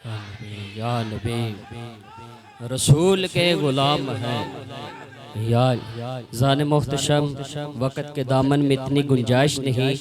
یا نبی رسول کے غلام ہیں یا زان محتشم وقت کے دامن میں اتنی گنجائش نہیں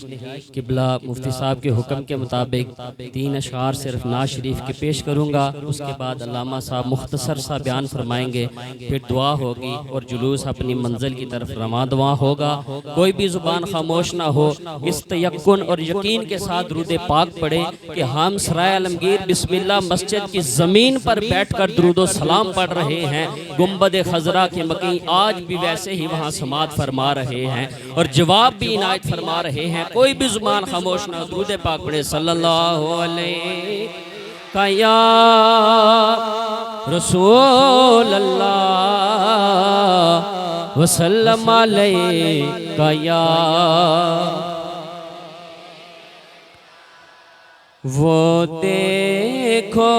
قبلہ مفتی صاحب کے حکم کے مطابق 3 اشعار صرف نعت شریف کے پیش کروں گا، اس کے بعد علامہ صاحب مختصر سا بیان فرمائیں گے، پھر دعا ہوگی اور جلوس اپنی منزل کی طرف رواں دواں ہوگا۔ کوئی بھی زبان خاموش نہ ہو، اس تیقن اور یقین کے ساتھ درود پاک پڑھے کہ ہم سرائے عالمگیر بسم اللہ مسجد کی زمین پر بیٹھ کر درود و سلام پڑھ رہے ہیں، گنبد خضرا کے مکیں آج بھی ویسے ہی وہاں سماعت فرما رہے ہیں اور جواب بھی عنایت فرما رہے ہیں۔ کوئی بھی زبان خاموش نہ، درود پاک پڑھے صلی اللہ علیہ یا رسول اللہ وسلم علیہ یا وہ دیکھو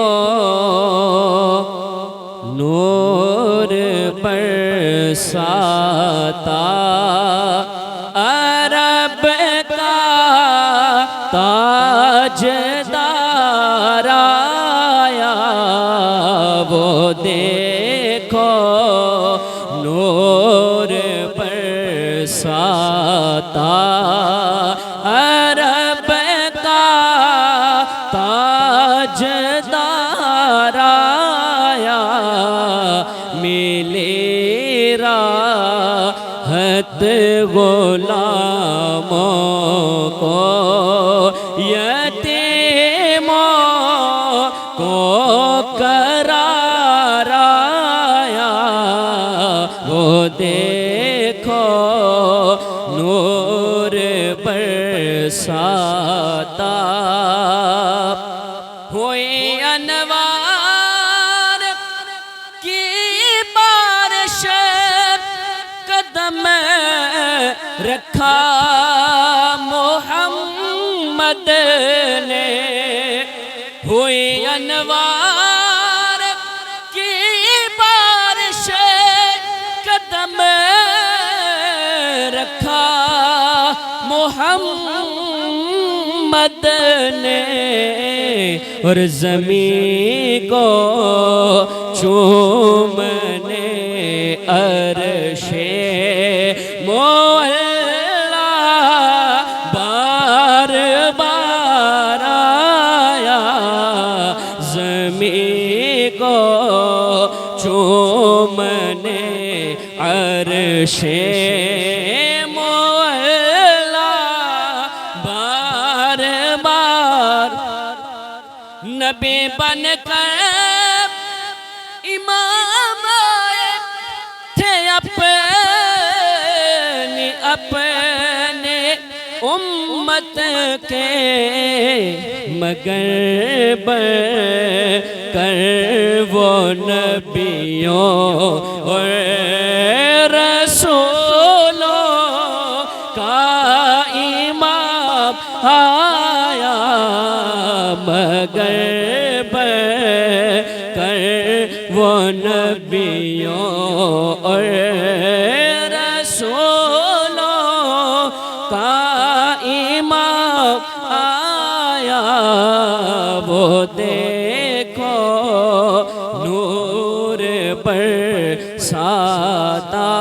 نور برساتا عرب کا تاجدار آیا، وہ دیکھو نور برساتا عرب کا تاجدار آیا، ملے راحت غلاموں کو یتیموں کو قرار آیا، وہ دیکھو نور برساتا ہوئے انوار کی بارش، قدم رکھا محمد نے، ہوئے انوار کی بارش، قدم رکھا محمد نے، اور زمین کو چومنے عرش مولا بار بار آیا، زمین کو چومنے عرش مولا بار بار، نبی بن کر امام آئے تھے اپنے امت کے، مگر بن کر وہ نبیوں اور رسولوں کا امام آیا، مگر بن کر وہ نبیوں اور رسولوں کا امام آیا، وہ دیکھو نور برساتا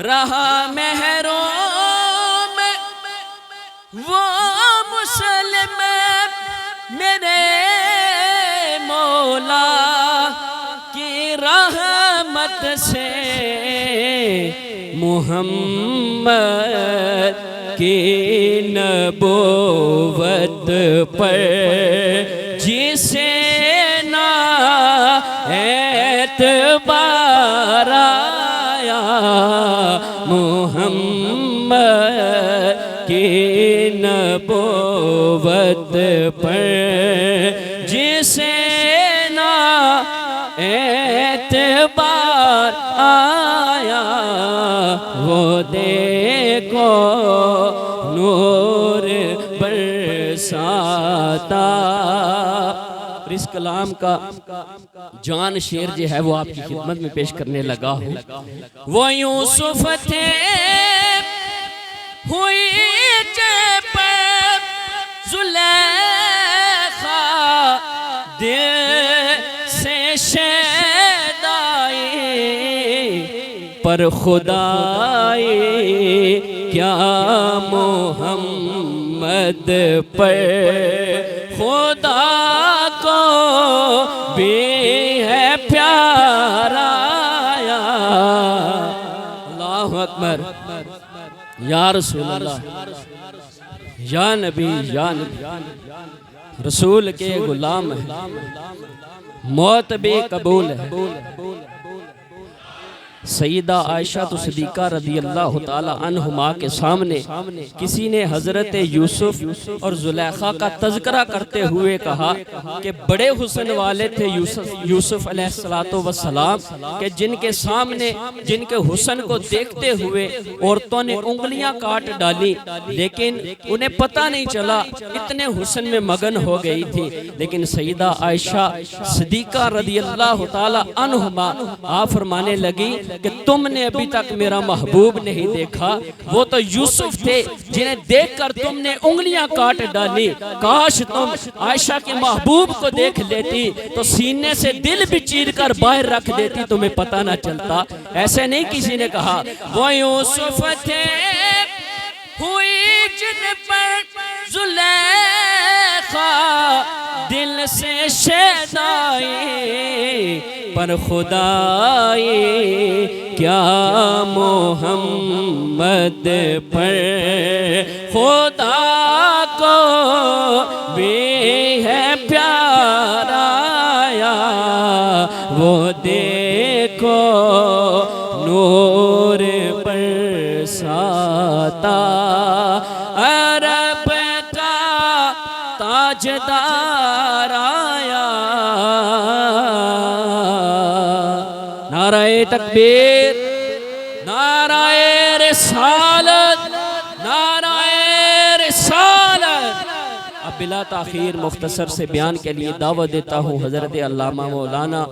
رہا محروم وہ مسلم میرے مولا کی رحمت سے، محمد کی نبوت پر جسے نہ اعتبار آیا، محمد کی نبوت پر جسے نہ اعتبار آیا، وہ دیکھو نور برساتا۔ اس کلام کا جان شعر جو ہے وہ آپ کی خدمت میں پیش کرنے لگا ہوں۔ وہ یوسف تھے ہوئی جب زلیخا پر خدائے کیا محمد پر خدا کو بھی ہے پیارا. اللہ اکبر. یا رسول اللہ، یا نبی، یا نبی، رسول کے غلام ہیں، موت بھی قبول ہے. سیدہ عائشہ صدیقہ رضی اللہ تعالی عنہما کے سامنے کسی نے حضرت یوسف اور زلیخا کا تذکرہ کرتے ہوئے کہا کہ بڑے حسن والے تھے یوسف علیہ السلام کہ جن کے سامنے جن کے حسن کو دیکھتے ہوئے عورتوں نے انگلیاں کاٹ ڈالی، لیکن انہیں پتہ نہیں چلا، اتنے حسن میں مگن ہو گئی تھی. لیکن سیدہ عائشہ صدیقہ رضی اللہ تعالی عنہما آپ فرمانے لگی کہ تم نے ابھی تک میرا محبوب نہیں دیکھا، وہ تو یوسف تھے جنہیں دیکھ کر تم نے انگلیاں کاٹ ڈالی. کاش تم عائشہ کے محبوب کو دیکھ لیتی تو سینے سے دل بھی چیر کر باہر رکھ دیتی، تمہیں پتہ نہ چلتا. ایسے نہیں کسی نے کہا. وہ یوسف تھے ہوئی جن پر زلیخا دل سے شیدائی، پر خدائی کیا محمد پر خدا کو بھی ہے پیارا. وہ دیکھو نور برساتا عرب کا تاجدار آیا. نعرہ تکبیر، نعرہ رسالت، نعرہ رسالت. اب بلا تاخیر مختصر سے بیان کے لیے دعوت دیتا ہوں حضرت علامہ مولانا